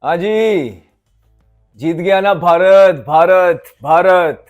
हाँ जी। जीत गया ना भारत भारत भारत।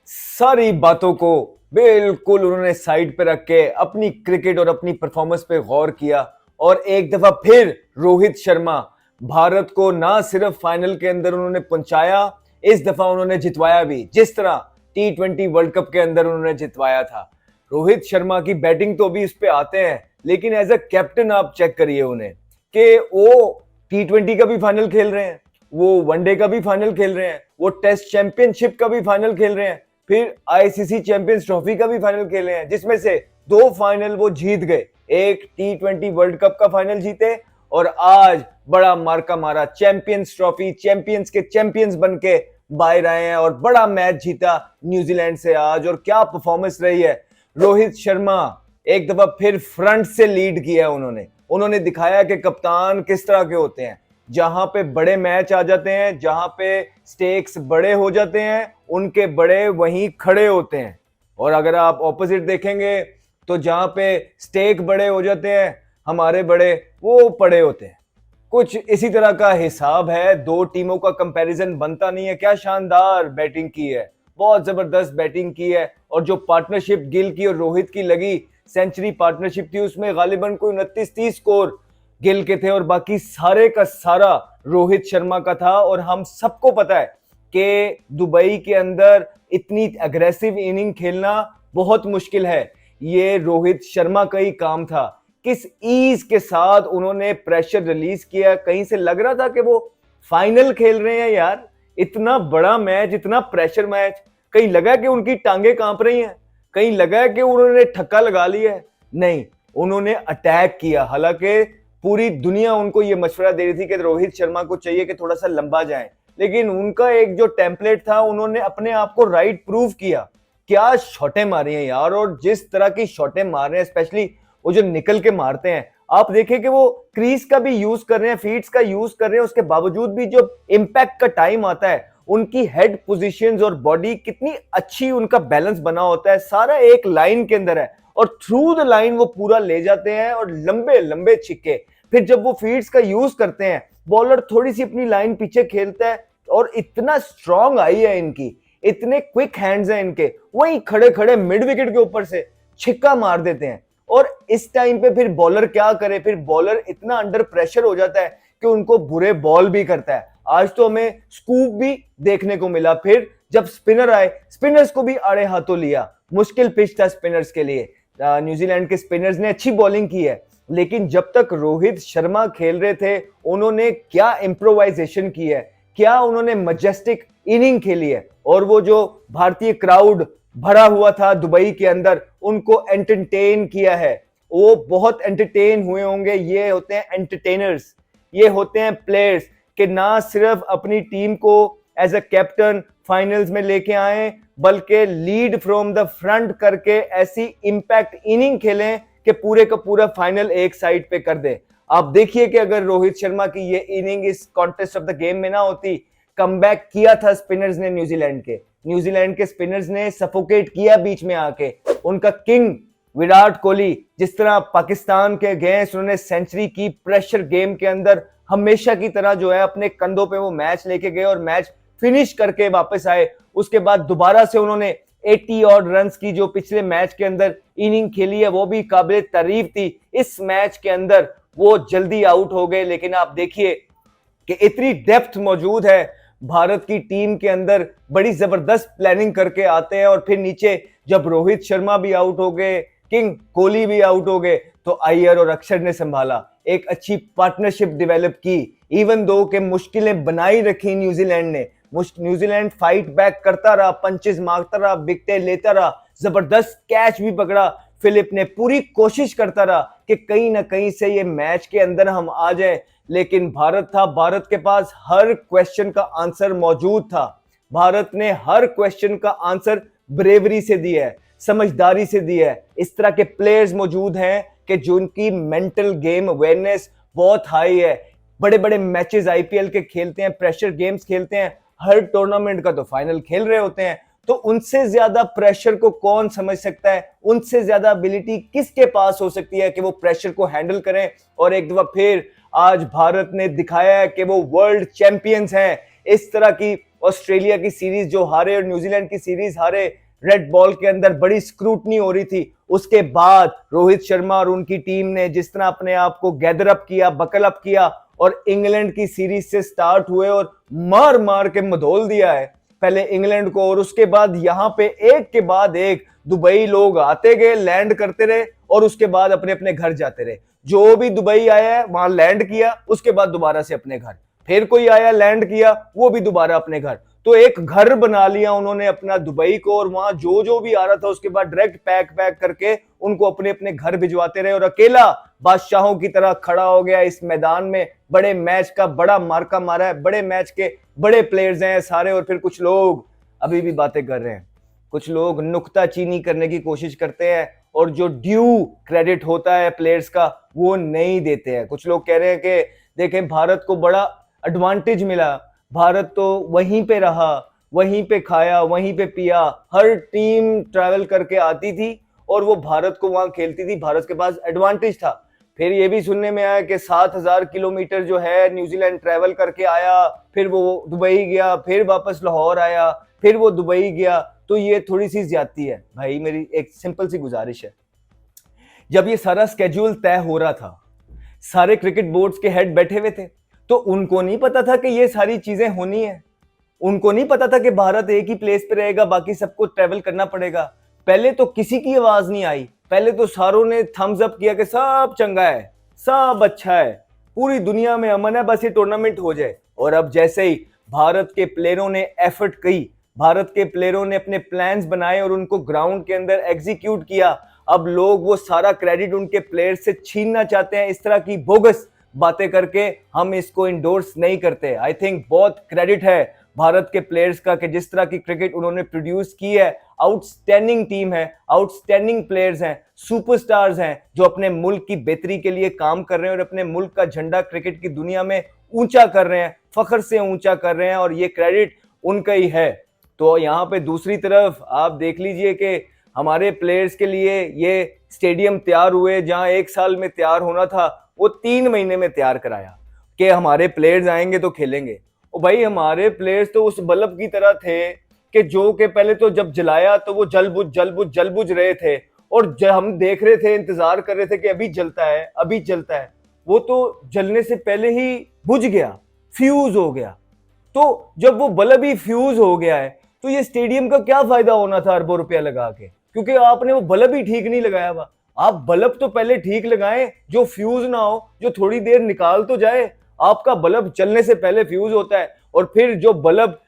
सारी बातों को बिल्कुल उन्होंने साइड पे रख के अपनी क्रिकेट और अपनी परफॉर्मेंस पे गौर किया। और एक दफा फिर रोहित शर्मा भारत को ना सिर्फ फाइनल के अंदर उन्होंने पहुंचाया, इस दफा उन्होंने जितवाया भी, जिस तरह T20 वर्ल्ड कप के अंदर उन्होंने जितवाया था। रोहित शर्मा की बैटिंग तो अभी इस पे आते हैं, लेकिन एज अ कैप्टन आप चेक करिए उन्हें कि वो T20 का भी फाइनल खेल रहे हैं, वो वनडे का भी फाइनल खेल रहे हैं, वो टेस्ट चैंपियनशिप का भी फाइनल खेल रहे हैं, फिर आईसीसी चैंपियंस ट्रॉफी का भी फाइनल खेले हैं, जिसमें से दो फाइनल वो जीत गए। एक T20 वर्ल्ड कप का फाइनल जीते और आज बड़ा मार्का मारा, चैंपियंस ट्रॉफी, चैंपियंस के चैंपियंस बन के बाहर आए हैं और बड़ा मैच जीता न्यूजीलैंड से आज। और क्या परफॉर्मेंस रही है। रोहित शर्मा एक दफा फिर फ्रंट से लीड किया उन्होंने दिखाया कि कप्तान किस तरह के होते हैं। जहां पे बड़े मैच आ जाते हैं, जहां पे स्टेक्स बड़े हो जाते हैं, उनके बड़े वहीं खड़े होते हैं। और अगर आप ऑपोजिट देखेंगे तो जहां पे स्टेक बड़े हो जाते हैं, हमारे बड़े वो पड़े होते हैं। कुछ इसी तरह का हिसाब है। दो टीमों का कंपैरिजन बनता नहीं है। क्या शानदार बैटिंग की है, बहुत जबरदस्त बैटिंग की है। और जो पार्टनरशिप गिल की और रोहित की लगी, सेंचुरी पार्टनरशिप थी, उसमें गालिबन कोई 29-30 स्कोर गिल के थे और बाकी सारे का सारा रोहित शर्मा का था। और हम सबको पता है कि दुबई के अंदर इतनी अग्रेसिव इनिंग खेलना बहुत मुश्किल है। ये रोहित शर्मा का ही काम था। किस ईज के साथ उन्होंने प्रेशर रिलीज किया, कहीं से लग रहा था कि वो फाइनल खेल रहे हैं यार। इतना बड़ा मैच, इतना प्रेशर मैच, कहीं लगा कि उनकी टांगे कांप रही हैं, कहीं लगा कि उन्होंने ठक्का लगा लिया है। नहीं, उन्होंने अटैक किया। हालांकि पूरी दुनिया उनको ये मशवरा दे रही थी कि रोहित शर्मा को चाहिए कि थोड़ा सा लंबा जाए, लेकिन उनका एक जो टेम्पलेट था, उन्होंने अपने आप को राइट प्रूव किया। क्या शॉटें मारी हैं यार, और जिस तरह की शॉटें मार रहे हैं, स्पेशली वो जो निकल के मारते हैं। आप देखें कि वो क्रीज का भी यूज कर रहे हैं, फीट्स का यूज कर रहे हैं, उसके बावजूद भी जो इंपैक्ट का टाइम आता है, उनकी हेड पोजीशंस और बॉडी कितनी अच्छी, उनका बैलेंस बना होता है, सारा एक लाइन के अंदर है और थ्रू द लाइन वो पूरा ले जाते हैं और लंबे लंबे छिक्के। फिर जब वो फीड्स का यूज करते हैं, बॉलर थोड़ी सी अपनी लाइन पीछे खेलता है और इतना स्ट्रांग आई है इनकी, इतने क्विक हैंड्स हैं इनके, वहीं खड़े खड़े मिड विकेट के ऊपर से छिक्का मार देते हैं। और इस टाइम पे फिर बॉलर क्या करे, फिर बॉलर इतना अंडर प्रेशर हो जाता है कि उनको बुरे बॉल भी करता है। आज तो हमें स्कूप भी देखने को मिला। फिर जब स्पिनर आए, स्पिनर्स को भी आड़े हाथों लिया। मुश्किल पिच था स्पिनर्स के लिए। न्यूजीलैंड के स्पिनर्स ने अच्छी बॉलिंग की है, लेकिन जब तक रोहित शर्मा खेल रहे थे, उन्होंने क्या इम्प्रोवाइजेशन की है, क्या उन्होंने मजेस्टिक इनिंग खेली है। और वो जो भारतीय क्राउड भरा हुआ था दुबई के अंदर, उनको एंटरटेन किया है। वो बहुत एंटरटेन हुए होंगे। ये होते हैं एंटरटेनर्स, ये होते हैं प्लेयर्स कि ना सिर्फ अपनी टीम को एज अ कैप्टन फाइनल्स में लेके आए, बल्कि लीड फ्रॉम द फ्रंट करके ऐसी इंपैक्ट इनिंग खेलें कि पूरे का पूरा फाइनल एक साइड पे कर दे। आप देखिए कि अगर रोहित शर्मा की ये इनिंग इस कॉन्टेस्ट ऑफ द गेम में ना होती, कमबैक किया था स्पिनर्स ने, न्यूजीलैंड के स्पिनर्स ने सफोकेट किया बीच में आके। उनका किंग विराट कोहली जिस तरह पाकिस्तान के अगेंस्ट उन्होंने सेंचुरी की, प्रेशर गेम के अंदर हमेशा की तरह जो है अपने कंधों पे वो मैच लेके गए और मैच फिनिश करके वापस आए। उसके बाद दोबारा से उन्होंने 80 और रन्स की जो पिछले मैच के अंदर इनिंग खेली है, वो भी काबिल तारीफ थी। इस मैच के अंदर वो जल्दी आउट हो गए, लेकिन आप देखिए कि इतनी डेप्थ मौजूद है भारत की टीम के अंदर, बड़ी जबरदस्त प्लानिंग करके आते हैं। और फिर नीचे जब रोहित शर्मा भी आउट हो गए, किंग कोहली भी आउट हो गए, तो अय्यर और अक्षर ने संभाला, एक अच्छी पार्टनरशिप डेवलप की। इवन दो के मुश्किलें बनाई रखी न्यूजीलैंड ने, न्यूजीलैंड फाइट बैक करता रहा, पंचेस मारता रहा, विकेटें लेता रहा, जबरदस्त कैच भी पकड़ा फिलिप ने, पूरी कोशिश करता रहा कि कहीं ना कहीं से ये मैच के अंदर हम आ जाए। लेकिन भारत था, भारत के पास हर क्वेश्चन का आंसर मौजूद था। भारत ने हर क्वेश्चन का आंसर ब्रेवरी से दिया है, समझदारी से दिया है। इस तरह के प्लेयर्स मौजूद हैं कि जिनकी मेंटल गेम अवेयरनेस बहुत हाई है। बड़े बड़े मैचेस आईपीएल के खेलते हैं, प्रेशर गेम्स खेलते हैं, हर टूर्नामेंट का तो फाइनल खेल रहे होते हैं। तो उनसे ज्यादा प्रेशर को कौन समझ सकता है, उनसे ज्यादा एबिलिटी किसके पास हो सकती है कि वो प्रेशर को हैंडल करें और एक दफा फिर आज भारत ने दिखाया है कि वो वर्ल्ड चैंपियंस हैं। इस तरह की ऑस्ट्रेलिया की सीरीज जो हारे और न्यूजीलैंड की सीरीज हारे, रेड बॉल के अंदर बड़ी स्क्रूटनी हो रही थी, उसके बाद रोहित शर्मा और उनकी टीम ने जिस तरह अपने आप को गैदर अप किया, बकल अप किया और इंग्लैंड की सीरीज से स्टार्ट हुए और मार मार के मधोल दिया है पहले इंग्लैंड को, और उसके बाद यहां पे एक के बाद एक दुबई लोग आते गए, लैंड करते रहे और उसके बाद अपने अपने घर जाते रहे। जो भी दुबई आया है वहां लैंड किया, उसके बाद दोबारा से अपने घर, फिर कोई आया लैंड किया, वो भी दोबारा अपने घर। तो एक घर बना लिया उन्होंने अपना दुबई को, और वहां जो जो भी आ रहा था उसके बाद डायरेक्ट पैक पैक करके उनको अपने अपने घर भिजवाते रहे, और अकेला बादशाहों की तरह खड़ा हो गया इस मैदान में। बड़े मैच का बड़ा मार्का मारा है, बड़े मैच के बड़े प्लेयर्स हैं सारे, और फिर कुछ लोग अभी भी बातें कर रहे हैं, कुछ लोग नुक्ताचीनी करने की कोशिश करते हैं और जो ड्यू क्रेडिट होता है प्लेयर्स का वो नहीं देते हैं। कुछ लोग कह रहे हैं कि देखें भारत को बड़ा एडवांटेज मिला, भारत तो वहीं पे रहा, वहीं पे खाया, वहीं पे पिया, हर टीम ट्रैवल करके आती थी और वो भारत को वहां खेलती थी, भारत के पास एडवांटेज था। फिर ये भी सुनने में आया कि 7,000 किलोमीटर जो है न्यूजीलैंड ट्रैवल करके आया, फिर वो दुबई गया, फिर वापस लाहौर आया, फिर वो दुबई गया। तो ये थोड़ी सी ज्यादती है भाई। मेरी एक सिंपल सी गुजारिश है, जब ये सारा स्केड्यूल तय हो रहा था, सारे क्रिकेट बोर्ड्स के हेड बैठे हुए थे, तो उनको नहीं पता था कि ये सारी चीजें होनी है? उनको नहीं पता था कि भारत एक ही प्लेस पे रहेगा, बाकी सबको ट्रेवल करना पड़ेगा? पहले तो किसी की आवाज नहीं आई, पहले तो सारों ने थम्स अप किया कि सब चंगा है, सब अच्छा है, पूरी दुनिया में अमन है, बस ये टूर्नामेंट हो जाए। और अब जैसे ही भारत के प्लेयरों ने एफर्ट की, भारत के प्लेयरों ने अपने प्लान्स बनाए और उनको ग्राउंड के अंदर एग्जीक्यूट किया, अब लोग वो सारा क्रेडिट उनके प्लेयर्स से छीनना चाहते हैं। इस तरह की बोगस बातें करके हम इसको इंडोर्स नहीं करते। आई थिंक बहुत क्रेडिट है भारत के प्लेयर्स का कि जिस तरह की क्रिकेट उन्होंने प्रोड्यूस की है। आउटस्टैंडिंग टीम है, आउटस्टैंडिंग प्लेयर्स हैं, सुपरस्टार्स हैं जो अपने मुल्क की बेहतरी के लिए काम कर रहे हैं और अपने मुल्क का झंडा क्रिकेट की दुनिया में ऊंचा कर रहे हैं, फख्र से ऊंचा कर रहे हैं, और ये क्रेडिट उनका ही है। तो यहाँ पे दूसरी तरफ आप देख लीजिए कि हमारे प्लेयर्स के लिए ये स्टेडियम तैयार हुए, जहां 1 साल में तैयार होना था वो 3 महीने में तैयार कराया कि हमारे प्लेयर्स आएंगे तो खेलेंगे। और भाई हमारे प्लेयर्स तो उस बल्ब की तरह थे कि जो के पहले तो जब जलाया तो वो जल बुझ रहे थे, और जब हम देख रहे थे, इंतजार कर रहे थे कि अभी जलता है, अभी जलता है, वो तो जलने से पहले ही बुझ गया, फ्यूज हो गया। तो जब वो बल्ब ही फ्यूज हो गया है तो ये स्टेडियम का क्या फायदा होना था अरबों रुपया लगा के, क्योंकि आपने वो बल्ब ही ठीक नहीं लगाया हुआ। आप बल्ब तो पहले ठीक लगाएं जो फ्यूज ना हो, जो थोड़ी देर निकाल तो जाए। आपका बल्ब चलने से पहले फ्यूज होता है, और फिर जो बल्ब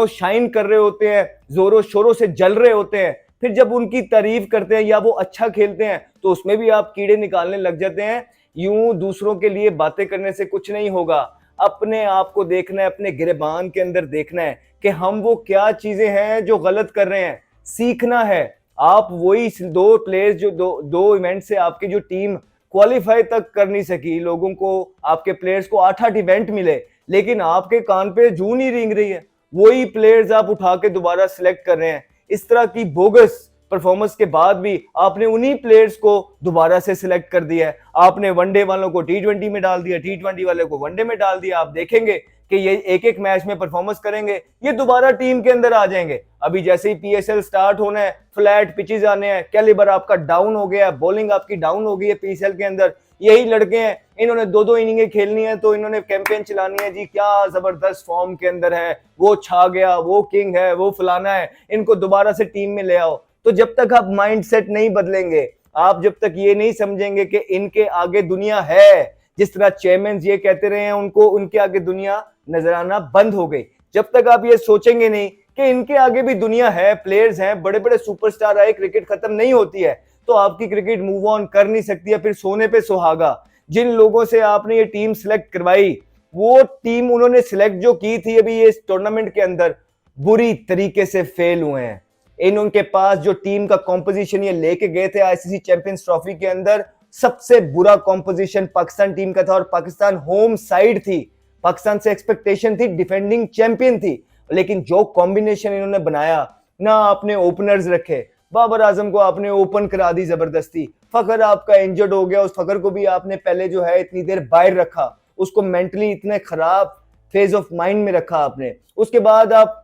शाइन कर रहे होते हैं, जोरों शोरों से जल रहे होते हैं, फिर जब उनकी तारीफ करते हैं या वो अच्छा खेलते हैं तो उसमें भी आप कीड़े निकालने लग जाते हैं। यूं दूसरों के लिए बातें करने से कुछ नहीं होगा, अपने आप को देखना है, अपने गिरेबान के अंदर देखना है कि हम वो क्या चीजें हैं जो गलत कर रहे हैं, सीखना है। आप वही 2 प्लेयर्स जो दो इवेंट से आपकी जो टीम क्वालिफाई तक कर नहीं सकी, लोगों को, आपके प्लेयर्स को 8-8 इवेंट मिले, लेकिन आपके कान पे जूं नहीं रेंग रही है, वही प्लेयर्स आप उठा के दोबारा सिलेक्ट कर रहे हैं। इस तरह की बोगस परफॉर्मेंस के बाद भी आपने उन्हीं प्लेयर्स को दोबारा से सिलेक्ट कर दिया है। आपने वनडे वालों को T20 में डाल दिया, T20 वाले को वनडे में डाल दिया। आप देखेंगे कि ये एक एक मैच में परफॉर्मेंस करेंगे, ये दोबारा टीम के अंदर आ जाएंगे। अभी जैसे ही PSL स्टार्ट होना है, फ्लैट पिचेस आने हैं, कैलिबर आपका डाउन हो गया, बॉलिंग आपकी डाउन हो गई है PSL के अंदर। यही लड़के हैं, इन्होंने 2-2 इनिंगें खेलनी है तो इन्होंने कैंपेन चलानी है जी, क्या जबरदस्त फॉर्म के अंदर है, वो छा गया, वो किंग है, वो फलाना है, इनको दोबारा से टीम में ले आओ। तो जब तक आप माइंड सेट नहीं बदलेंगे, आप जब तक ये नहीं समझेंगे कि इनके आगे दुनिया है, जिस तरह चेयरमैन ये कहते रहे हैं, उनको उनके आगे दुनिया नजर आना बंद हो गई, जब तक आप ये सोचेंगे नहीं कि इनके आगे भी दुनिया है, प्लेयर्स हैं, बड़े बड़े सुपरस्टार आए, क्रिकेट खत्म नहीं होती है, तो आपकी क्रिकेट मूव ऑन कर नहीं सकती है। फिर सोने पे सुहागा। जिन लोगों से आपने ये टीम सिलेक्ट करवाई, वो टीम उन्होंने सिलेक्ट जो की थी अभी ये टूर्नामेंट के अंदर, बुरी तरीके से फेल हुए हैं। उनके पास जो टीम का कॉम्पोजिशन ये लेके गए थे ICC चैंपियंस ट्रॉफी के अंदर, सबसे बुरा कॉम्पोजिशन पाकिस्तान टीम का था, और पाकिस्तान होम साइड थी, पाकिस्तान से एक्सपेक्टेशन थी, डिफेंडिंग चैंपियन थी, लेकिन जो कॉम्बिनेशन इन्होंने बनाया ना, आपने ओपनर्स रखे, बाबर आजम को आपने ओपन करा दी जबरदस्ती, फखर आपका इंजर्ड हो गया, उस फखर को भी आपने पहले जो है इतनी देर बाहर रखा, उसको मेंटली इतने खराब फेज ऑफ माइंड में रखा आपने। उसके बाद आप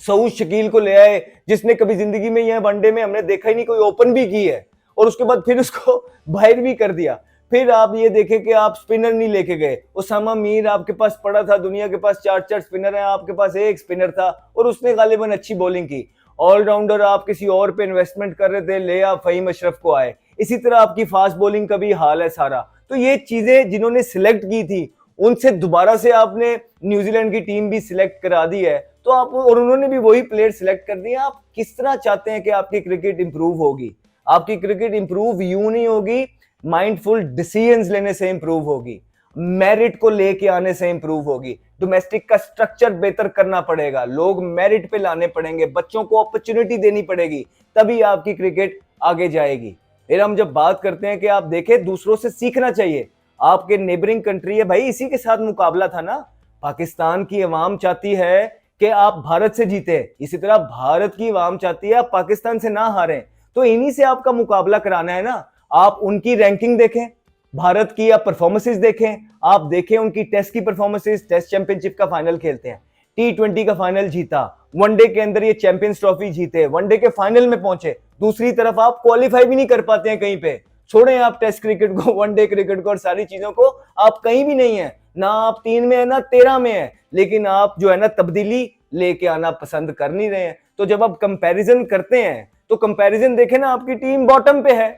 सऊद शकील को ले आए, जिसने कभी जिंदगी में यह वनडे में हमने देखा ही नहीं कोई ओपन भी की है, और उसके बाद फिर उसको बाहर भी कर दिया। फिर आप ये देखें कि आप स्पिनर नहीं लेके गए। उसामा मीर आपके पास पड़ा था, दुनिया के पास 4 स्पिनर हैं, आपके पास एक स्पिनर था और उसने गालिबन अच्छी बॉलिंग की। ऑलराउंडर आप किसी और पे इन्वेस्टमेंट कर रहे थे, ले आप फहीम अशरफ को आए। इसी तरह आपकी फास्ट बॉलिंग का भी हाल है सारा। तो ये चीजें जिन्होंने सिलेक्ट की थी उनसे दोबारा से आपने न्यूजीलैंड की टीम भी सिलेक्ट करा दी है, तो आप और उन्होंने भी वही प्लेयर सिलेक्ट कर दिए। आप किस तरह चाहते हैं कि आपकी क्रिकेट इंप्रूव होगी? आपकी क्रिकेट इंप्रूव यूं नहीं होगी, माइंडफुल डिसीजंस लेने से इंप्रूव होगी, मेरिट को लेके आने से इंप्रूव होगी। डोमेस्टिक का स्ट्रक्चर बेहतर करना पड़ेगा, लोग मेरिट पे लाने पड़ेंगे, बच्चों को अपॉर्चुनिटी देनी पड़ेगी, तभी आपकी क्रिकेट आगे जाएगी। फिर हम जब बात करते हैं कि आप देखें दूसरों से सीखना चाहिए, आपके नेबरिंग कंट्री है भाई, इसी के साथ मुकाबला था ना। पाकिस्तान की अवाम चाहती है कि आप भारत से जीते, इसी तरह भारत की अवाम चाहती है आप पाकिस्तान से ना हारें, तो इन्हीं से आपका मुकाबला कराना है ना। आप उनकी रैंकिंग देखें, भारत की आप परफॉर्मेंसेस देखें, आप देखें उनकी टेस्ट की परफॉर्मेंसेस, टेस्ट चैंपियनशिप का फाइनल खेलते हैं, T20 का फाइनल जीता, वनडे के अंदर ये चैंपियंस ट्रॉफी जीते, वनडे के फाइनल में पहुंचे। दूसरी तरफ आप क्वालिफाई भी नहीं कर पाते हैं कहीं पे, छोड़ें आप टेस्ट क्रिकेट को, वनडे क्रिकेट को और सारी चीजों को, आप कहीं भी नहीं है ना, आप 3 में है ना 13 में है, लेकिन आप जो है ना तब्दीली लेके आना पसंद कर नहीं रहे हैं। तो जब आप कंपैरिजन करते हैं तो कंपैरिजन देखें ना, आपकी टीम बॉटम पे है,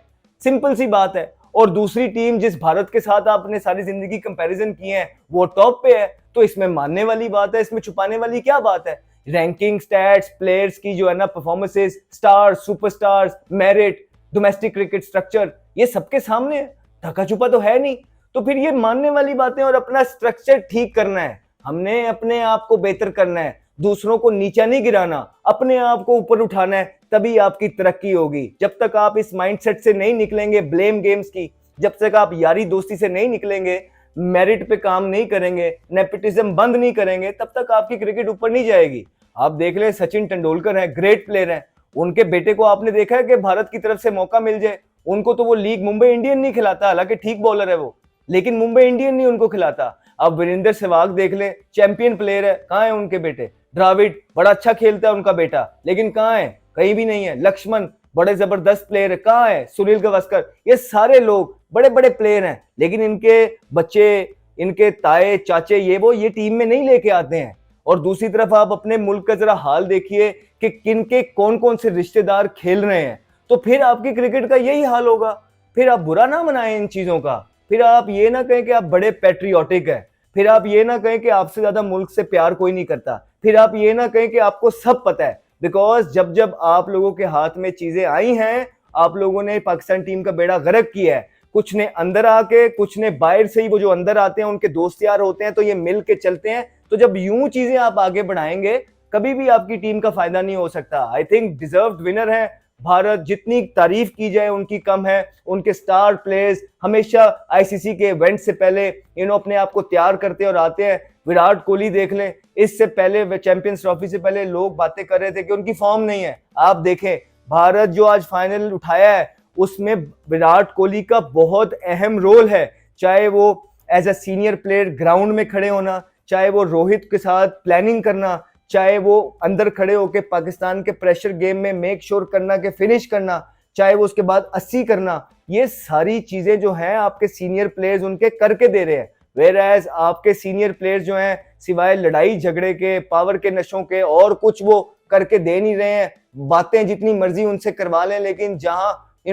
सिंपल सी बात है, और दूसरी टीम जिस भारत के साथ आपने सारी जिंदगी कंपैरिजन किए हैं वो टॉप पे है। तो इसमें मानने वाली बात है, इसमें छुपाने वाली क्या बात है? रैंकिंग, स्टैट्स, प्लेयर्स की जो है ना performances, stars, superstars, merit, domestic cricket structure, ये सबके सामने है, ढका छुपा तो है नहीं। तो फिर ये मानने वाली बातें, और अपना स्ट्रक्चर ठीक करना है, हमने अपने आप को बेहतर करना है, दूसरों को नीचा नहीं गिराना, अपने आप को ऊपर उठाना है, तभी आपकी तरक्की होगी। जब तक आप इस माइंडसेट से नहीं निकलेंगे ब्लेम गेम्स की, जब तक आप यारी दोस्ती से नहीं निकलेंगे, मेरिट पे काम नहीं करेंगे, नेपोटिज्म बंद नहीं करेंगे, तब तक आपकी क्रिकेट ऊपर नहीं जाएगी। आप देख लें, सचिन तेंदुलकर है, ग्रेट प्लेयर है, उनके बेटे को आपने देखा है कि भारत की तरफ से मौका मिल जाए, उनको तो वो लीग मुंबई इंडियन नहीं खिलाता, हालांकि ठीक बॉलर है वो, लेकिन मुंबई इंडियन नहीं उनको खिलाता। अब वीरेंद्र सहवाग देख ले, चैंपियन प्लेयर है, कहाँ है उनके बेटे? द्राविड बड़ा अच्छा खेलता है उनका बेटा, लेकिन कहाँ है? कहीं भी नहीं है। लक्ष्मण बड़े जबरदस्त प्लेयर है, कहाँ है? सुनील गावस्कर, ये सारे लोग बड़े बड़े प्लेयर हैं, लेकिन इनके बच्चे, इनके ताए चाचे, ये टीम में नहीं लेके आते हैं। और दूसरी तरफ आप अपने मुल्क का जरा हाल देखिए कि किन के कौन कौन से रिश्तेदार खेल रहे हैं, तो फिर आपकी क्रिकेट का यही हाल होगा। फिर आप बुरा ना मनाएं इन चीजों का, फिर आप ये ना कहें कि आप बड़े पैट्रियोटिक है, फिर आप ये ना कहें कि आपसे ज्यादा मुल्क से प्यार कोई नहीं करता, फिर आप ये ना कहें कि आपको सब पता है। बिकॉज जब जब आप लोगों के हाथ में चीजें आई हैं, आप लोगों ने पाकिस्तान टीम का बेड़ा गर्क किया है, कुछ ने अंदर आके, कुछ ने बाहर से ही, वो जो अंदर आते हैं उनके दोस्त यार होते हैं, तो ये मिल के चलते हैं। तो जब यूं चीजें आप आगे बढ़ाएंगे, कभी भी आपकी टीम का फायदा नहीं हो सकता। आई थिंक डिजर्व्ड विनर है भारत, जितनी तारीफ की जाए उनकी कम है। उनके स्टार प्लेयर्स हमेशा आईसीसी के इवेंट से पहले अपने आप को तैयार करते और आते हैं। विराट कोहली देख लें, इससे पहले चैंपियंस ट्रॉफी से पहले लोग बातें कर रहे थे कि उनकी फॉर्म नहीं है। आप देखें, भारत जो आज फाइनल उठाया है उसमें विराट कोहली का बहुत अहम रोल है, चाहे वो as a senior player ground में खड़े होना, चाहे वो रोहित के साथ प्लानिंग करना, चाहे वो अंदर खड़े होकर पाकिस्तान के प्रेशर गेम में मेक श्योर करना के फिनिश करना, चाहे वो उसके बाद 80 करना, ये सारी चीजें जो हैं आपके सीनियर प्लेयर्स उनके करके दे रहे हैं। वेयरएज आपके सीनियर प्लेयर्स जो हैं सिवाय लड़ाई झगड़े के, पावर के नशों के, और कुछ वो करके दे नहीं रहे हैं। बातें जितनी मर्जी उनसे करवा लें, लेकिन जहां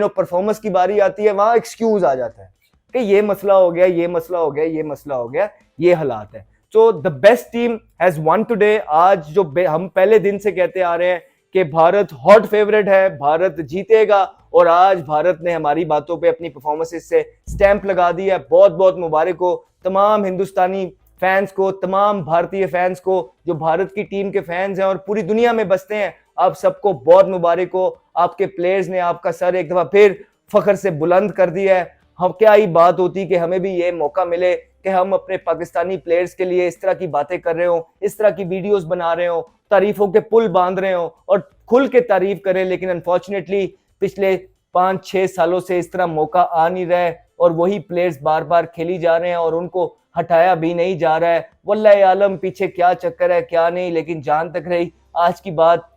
परफॉर्मेंस की बारी आती है वहां एक्सक्यूज आ जाता है कि ये मसला हो गया, ये मसला हो गया, ये मसला हो गया, ये हालात है। So the best team has won today। आज जो हम पहले दिन से कहते आ रहे हैं कि भारत हॉट फेवरेट है, भारत जीतेगा, और आज भारत ने हमारी बातों पे अपनी परफॉर्मेंसेस से स्टैंप लगा दी है। बहुत बहुत मुबारक हो तमाम हिंदुस्तानी फैंस को, तमाम भारतीय फैंस को, जो भारत की टीम के फैंस हैं और पूरी दुनिया में बसते हैं। आप सबको बहुत मुबारक हो, आपके प्लेयर्स ने आपका सर एक दफा फिर फख्र से बुलंद कर दिया है। हम क्या ही बात होती कि हमें भी ये मौका मिले कि हम अपने पाकिस्तानी प्लेयर्स के लिए इस तरह की बातें कर रहे हो, इस तरह की वीडियोस बना रहे हो, तारीफों के पुल बांध रहे हो और खुल के तारीफ करें, लेकिन अनफॉर्चुनेटली पिछले 5-6 सालों से इस तरह मौका आ नहीं रहा है। और वही प्लेयर्स बार बार खेली जा रहे हैं और उनको हटाया भी नहीं जा रहा है। वल्लाह आलम पीछे क्या चक्कर है क्या नहीं, लेकिन जान तक रही आज की बात,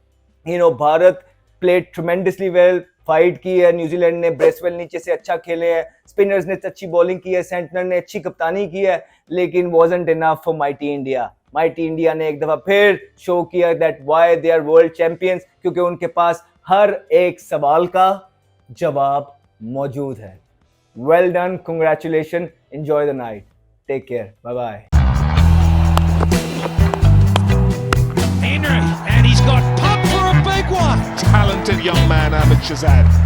Bharat played tremendously well, fight की है न्यूजीलैंड ने, ब्रेसवेल नीचे से अच्छा खेले हैं, स्पिनर्स ने अच्छी बॉलिंग की है, सेंटनर ने अच्छी कप्तानी की है, लेकिन wasn't enough for mighty India. Mighty India ने एक दफा फिर शो किया that why they are world champions, क्योंकि उनके पास हर एक सवाल का जवाब मौजूद है। Well done, congratulation, enjoy the night, take care, bye bye. Henry, and he's got pumped for a big one. Talented young man, Ahmed Shahzad.